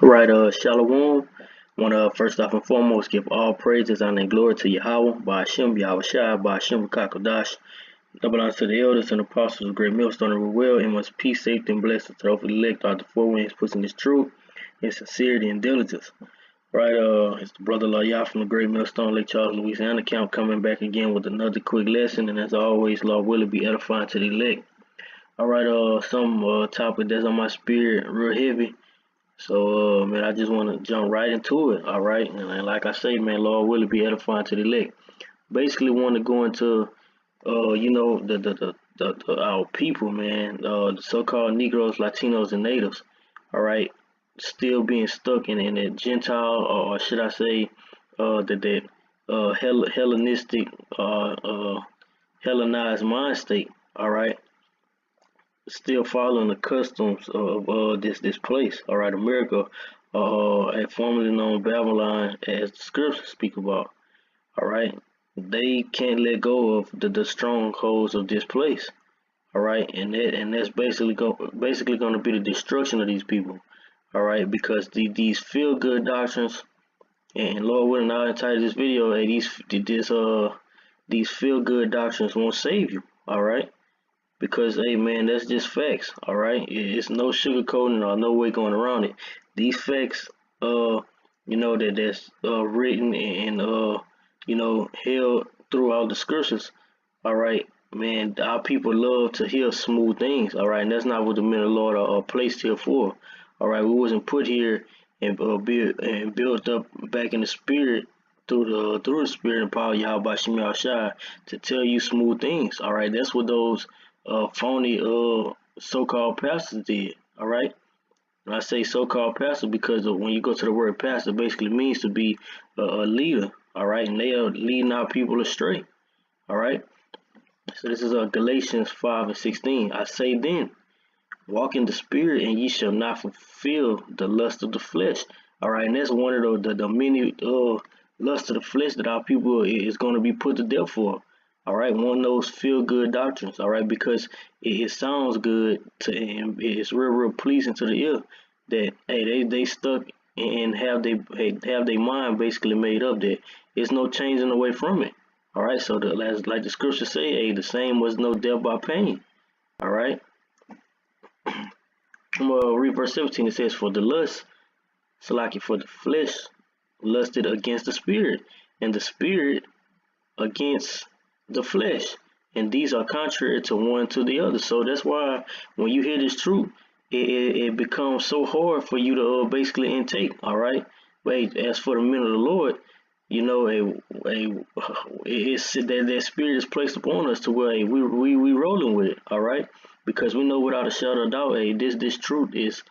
Right, Shalom. Want to first off and foremost give all praises, honor, and glory to Yahweh, by Hashem, Yahweh Shai, by Hashem, Kakodash. Double honor to the elders and apostles of great millstone and will, and much peace, safety, and blessings to the elect out the four winds, pushing this truth in sincerity and diligence. Right, it's the brother Lawyer from the great millstone, Lake Charles, Louisiana camp, coming back again with another quick lesson, and as always, Lord will it be edifying to the elect. All right, some topic that's on my spirit, real heavy. So, man, I just want to jump right into it, all right? And like I say, man, Lord will it be edifying to the elect. Basically, want to go into, our people, man, the so-called Negroes, Latinos, and Natives, all right, still being stuck in that Gentile, or should I say, Hellenistic, Hellenized mind state, all right? Still following the customs of this place. All right, America, formerly known Babylon, as the scriptures speak about. All right, they can't let go of the strongholds of this place. All right, and that's basically going to be the destruction of these people. All right, because these feel good doctrines, and Lord willing, I'll entitle this video, hey, these feel good doctrines won't save you. All right. Because, hey, man, that's just facts, all right? It's no sugarcoating or no way going around it. These facts, that's written and, held throughout the scriptures, all right? Man, our people love to hear smooth things, all right? And that's not what the men of the Lord are placed here for, all right? We wasn't put here and built up back in the spirit through the spirit and power of Yahweh Shem Shai to tell you smooth things, all right? That's what those phony so-called pastors did. All right, and I say so-called pastor because when you go to the word pastor, it basically means to be a leader. All right, and they are leading our people astray. All right, so this is Galatians 5:16. I say then, walk in the spirit, and ye shall not fulfill the lust of the flesh. All right, and that's one of the many lusts of the flesh that our people is going to be put to death for. All right, one of those feel-good doctrines. All right, because it sounds good and it's real pleasing to the ear. That hey, they stuck and have their mind basically made up that there's no changing away from it. All right, so like the scriptures say, hey, the same was no death by pain. All right, I'm gonna read verse 17. It says, "For the lust, for the flesh, lusted against the spirit, and the spirit against the flesh, and these are contrary to one to the other." So that's why when you hear this truth, it becomes so hard for you to basically intake. All right, but as for the men of the Lord, it's that spirit is placed upon us to where we rolling with it. All right, because we know without a shadow of doubt, this truth is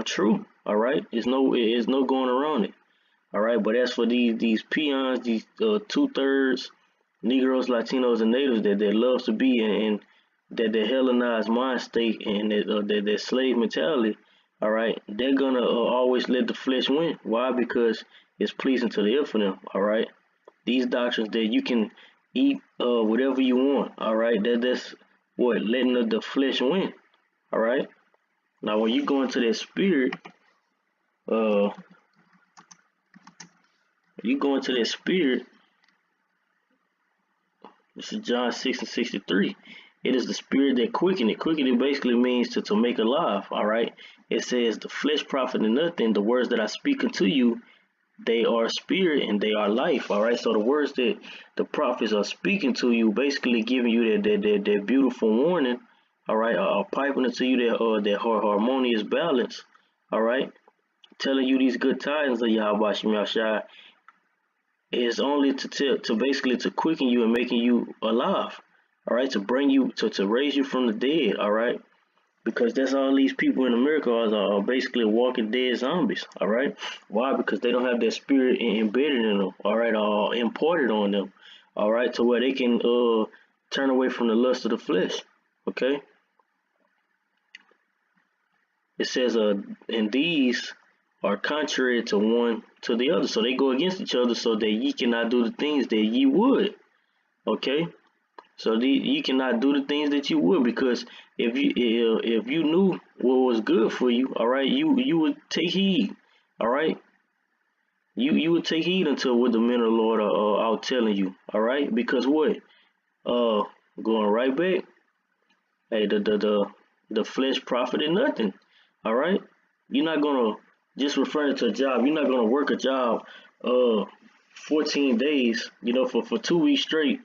true. All right, it's no going around it. All right, but as for these peons, these 2/3 Negroes, Latinos, and Natives that love to be in that Hellenized mind state and that slave mentality, all right, they're gonna always let the flesh win. Why? Because it's pleasing to the ear for them. All right, these doctrines that you can eat whatever you want. All right, that's what letting the flesh win. All right, now when you go into that spirit, this is John 6:63. It is the spirit that quickeneth. Quickeneth basically means to make alive. All right. It says the flesh profited nothing. The words that I speak unto you, they are spirit and they are life. All right. So the words that the prophets are speaking to you, basically giving you that beautiful warning. All right. Piping into you that harmonious balance. All right. Telling you these good tidings of Yahweh Shem Shai is only to basically to quicken you and making you alive. All right, to bring you to raise you from the dead. All right, because that's all these people in America are basically walking dead zombies. All right, why? Because they don't have that spirit embedded in them. All right, or imported on them. All right, to where they can turn away from the lust of the flesh. Okay, it says and these are contrary to one to the other, so they go against each other, so that ye cannot do the things that ye would. Okay, so you cannot do the things that you would, because if you knew what was good for you, all right, you would take heed. All right, you would take heed unto what the men of the Lord are out telling you. All right, because what? Uh, Going right back. Hey, the flesh profited nothing. All right, you're not gonna just referring to a job. You're not gonna work a job, uh, 14 days. For 2 weeks straight,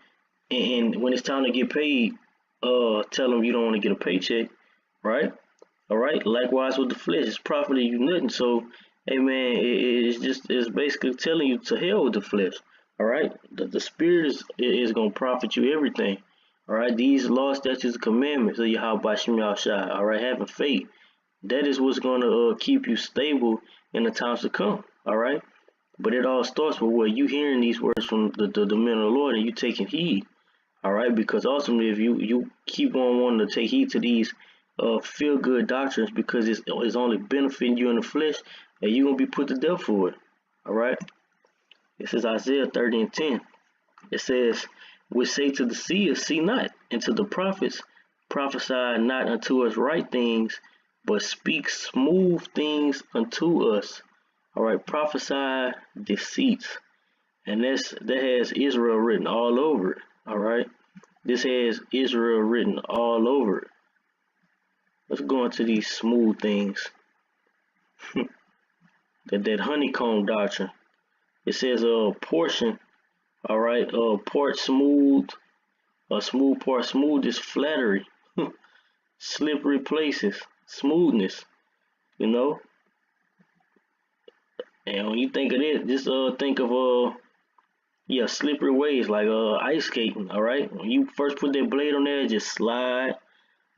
and when it's time to get paid, tell them you don't want to get a paycheck, right? All right. Likewise with the flesh, it's profiting you nothing. So, hey man, it's basically telling you to hell with the flesh. All right. The spirit is gonna profit you everything. All right. These laws, statutes, and commandments of Yahweh Shem Shai. All right. Having faith, that is what's gonna keep you stable in the times to come. All right. But it all starts with what you hearing these words from the men of the Lord and you taking heed. All right, because ultimately, if you keep on wanting to take heed to these feel good doctrines because it's only benefiting you in the flesh, and you're gonna be put to death for it. All right. This is Isaiah 30:10. It says, "We say to the seers, see not, and to the prophets, prophesy not unto us right things, but speak smooth things unto us." All right, prophesy deceits, and that has Israel written all over it. All right. This has Israel written all over it. Let's go into these smooth things. that honeycomb doctrine. It says a portion, all right, part smooth, a smooth part smooth is flattery. Slippery places, smoothness, you know. And when you think of it, just think of yeah, slippery ways like ice skating, all right? When you first put that blade on there, just slide.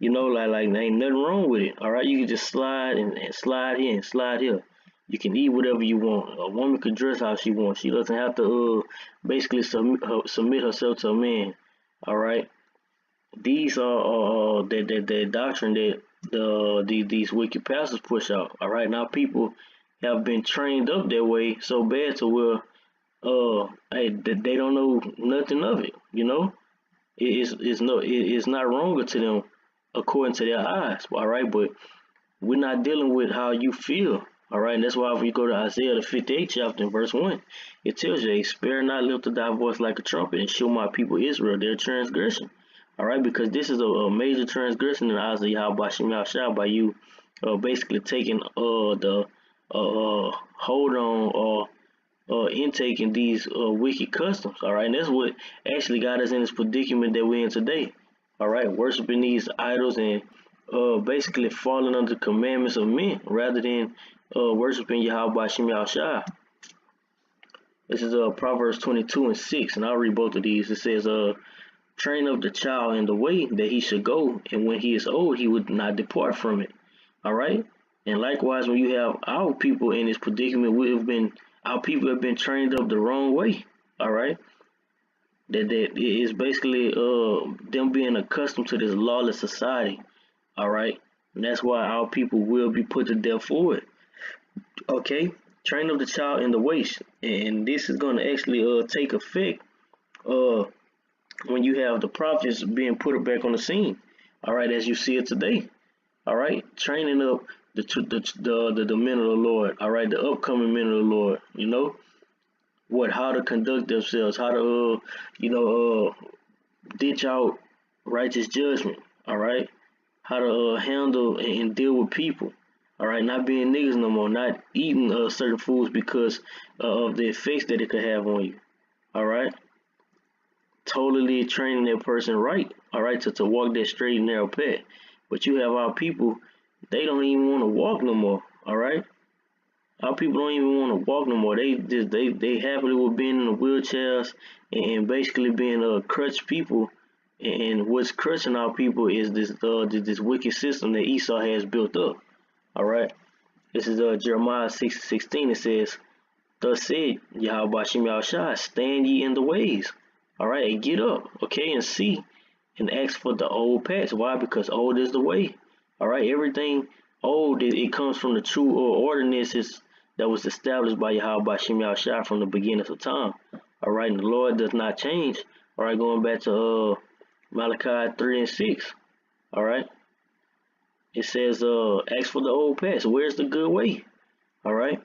Like there ain't nothing wrong with it. All right, you can just slide and slide here and slide here. You can eat whatever you want. A woman can dress how she wants. She doesn't have to basically submit herself to a man. All right, these are that doctrine that these wicked pastors push out. All right, now people have been trained up that way so bad to where hey, they don't know nothing of it. It's not wrong to them according to their eyes. All right, but we're not dealing with how you feel. All right, and that's why if you go to Isaiah the 58th chapter in verse 1, it tells you, "Hey, spare not, lift up thy voice like a trumpet, and show my people Israel their transgression." All right, because this is a major transgression in the eyes of Yahweh Shem Shai by you basically taking the hold on intaking these wicked customs. All right, and that's what actually got us in this predicament that we're in today. All right, worshiping these idols and basically falling under the commandments of men rather than worshiping Yahweh Shem Shai. This is Proverbs 22:6, and I'll read both of these. It says, "Train up the child in the way that he should go, and when he is old, he would not depart from it." All right, and likewise, when you have our people in this predicament, our people have been trained up the wrong way. All right, that is basically them being accustomed to this lawless society. All right, and that's why our people will be put to death for it. Okay, train up the child in the way, and this is going to actually take effect when you have the prophets being put back on the scene. All right, as you see it today. All right, training up the men of the Lord. All right, the upcoming men of the Lord. How to conduct themselves, how to ditch out righteous judgment. All right, how to handle and deal with people. All right, not being niggas no more, not eating certain foods because of the effects that it could have on you. All right, totally training that person right. All right, to walk that straight and narrow path. But you have our people, they don't even want to walk no more. All right, our people don't even want to walk no more. They happily with being in the wheelchairs and basically being crutch people. And what's crushing our people is this wicked system that Esau has built up. All right, this is Jeremiah 6:16. It says, "Thus said Yahweh Shem Shai, stand ye in the ways." All right, and get up, okay, and see and ask for the old paths. Why? Because old is the way. All right, everything old, it comes from the true ordinances that was established by Yahweh Shem Shai from the beginnings of time. All right, and the Lord does not change. All right, going back to Malachi 3:6. All right, it says, ask for the old paths. Where's the good way? All right,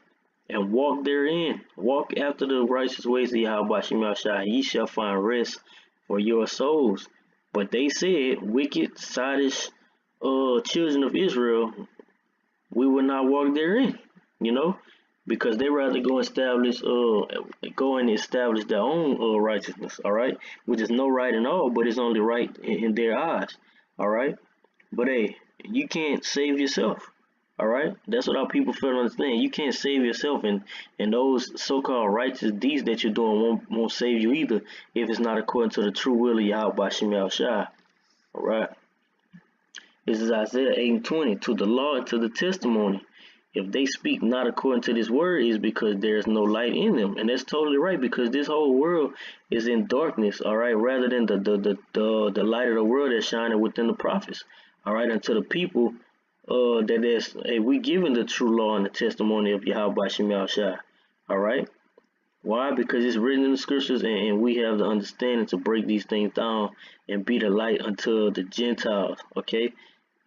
and walk therein. Walk after the righteous ways of Yahweh Shem Shai. Ye shall find rest for your souls. But they said, wicked, sottish, children of Israel, we will not walk therein. You know, because they rather go and establish their own righteousness. All right, which is no right at all, but it's only right in their eyes. All right, but hey, you can't save yourself. All right, that's what our people fail to understand. You can't save yourself, and those so-called righteous deeds that you're doing won't save you either if it's not according to the true will of Yahweh Shem Shai. All right, this is Isaiah 8:20. To the law and to the testimony, if they speak not according to this word, is because there is no light in them, and that's totally right, because this whole world is in darkness. All right, rather than the light of the world that's shining within the prophets. All right, unto the people. We given the true law and the testimony of Yahweh Shem Shai. All right. Why? Because it's written in the scriptures, and we have the understanding to break these things down and be the light unto the Gentiles. Okay.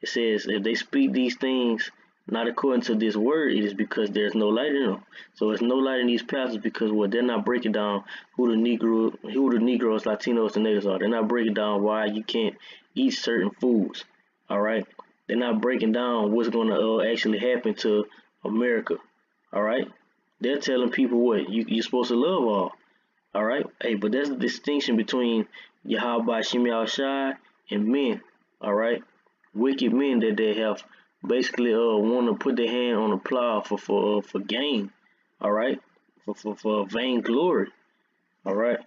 It says if they speak these things not according to this word, it is because there's no light in them. So there's no light in these passages because they're not breaking down who the Negroes, Latinos, and natives are. They're not breaking down why you can't eat certain foods. All right. They're not breaking down what's going to actually happen to America. All right. They're telling people what you're supposed to love all right. Hey, but there's a distinction between Yahweh Shem Shai and men. All right. Wicked men that they have basically want to put their hand on the plow for gain. All right. For vainglory. All right.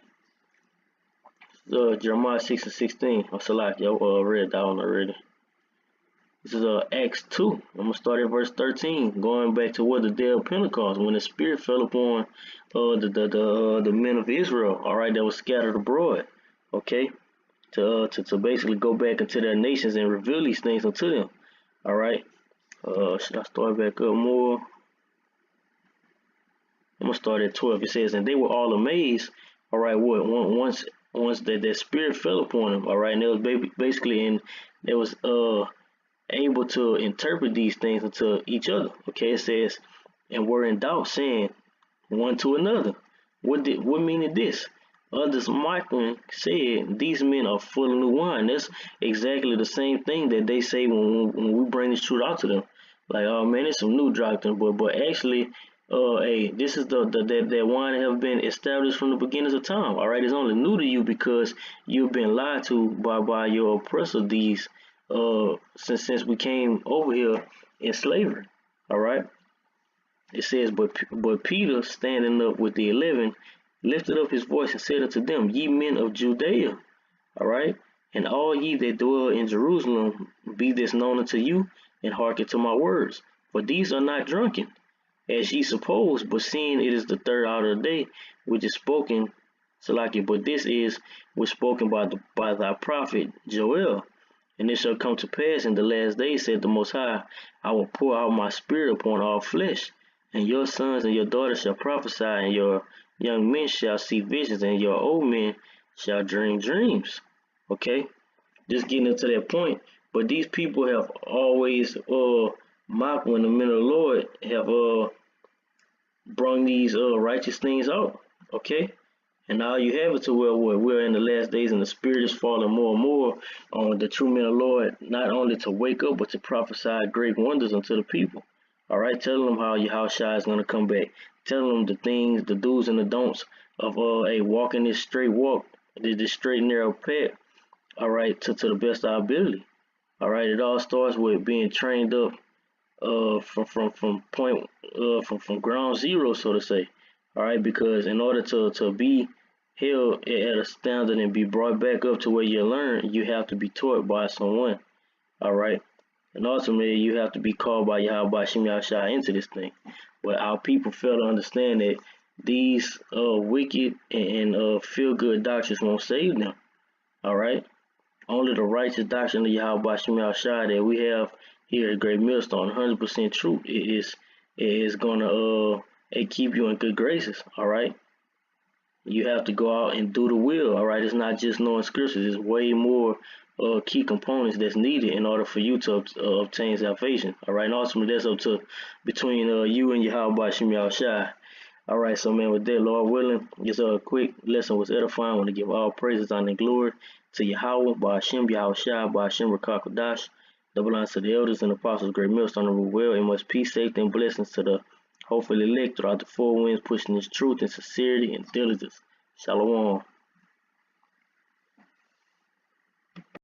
Jeremiah 6:16. Oh, Salak, y'all read that one already. This is Acts 2. I'm going to start at verse 13, going back to what the day of Pentecost, when the Spirit fell upon the men of Israel, all right, that was scattered abroad, okay, to basically go back into their nations and reveal these things unto them, all right. Should I start back up more? I'm going to start at 12. It says, and they were all amazed, all right, once that Spirit fell upon them, all right, and it was basically, it was able to interpret these things unto each other. Okay, it says, and were in doubt, saying one to another, what meaneth this? Others mocking said, these men are full of new wine. That's exactly the same thing that they say when we bring this truth out to them. Like, oh man, it's some new doctrine, but actually, hey, this is that wine have been established from the beginnings of time. All right, it's only new to you because you've been lied to by your oppressor these since we came over here in slavery. All right. It says, but Peter, standing up with the 11, lifted up his voice and said unto them, ye men of Judea, all right, and all ye that dwell in Jerusalem, be this known unto you, and hearken to my words. For these are not drunken, as ye suppose, but seeing it is the third hour of the day, which is spoken, Salaki, but this was spoken by thy prophet Joel. And it shall come to pass in the last days, said the Most High, I will pour out my spirit upon all flesh, and your sons and your daughters shall prophesy, and your young men shall see visions, and your old men shall dream dreams. Okay, just getting into that point. But these people have always mocked when the men of the Lord have brought these righteous things out. Okay. And now you have it to where we're in the last days, and the Spirit is falling more and more on the true men of the Lord, not only to wake up, but to prophesy great wonders unto the people. All right, telling them how Yahushua is going to come back, telling them the things, the do's and the don'ts of walking this straight walk, this straight and narrow path. All right, to the best of our ability. All right, it all starts with being trained up from ground zero, so to say. All right, because in order to be held at a standard and be brought back up to where you learn, you have to be taught by someone. All right, and ultimately you have to be called by Yahweh Shem Shai into this thing. But our people fail to understand that these wicked and feel-good doctrines won't save them. All right, only the righteous doctrine of Yahweh Shem Shai that we have here at Great Millstone, 100% truth, is gonna keep you in good graces. All right, you have to go out and do the will. All right, it's not just knowing scriptures, it's way more key components that's needed in order for you to obtain salvation. All right, and ultimately that's up to between you and Yahweh Shem Yahushai. All right, so man, with that, Lord willing, this quick lesson was edifying. I want to give all praises, honor, and glory to Yahweh, by Hashem, Yahushua, by Hashem, Rakakodash. Double honors to the elders and apostles, great millstone and rule well, and much peace, safety, and blessings to the hopefully elect throughout the four winds, pushing this truth and sincerity and diligence. Shalom.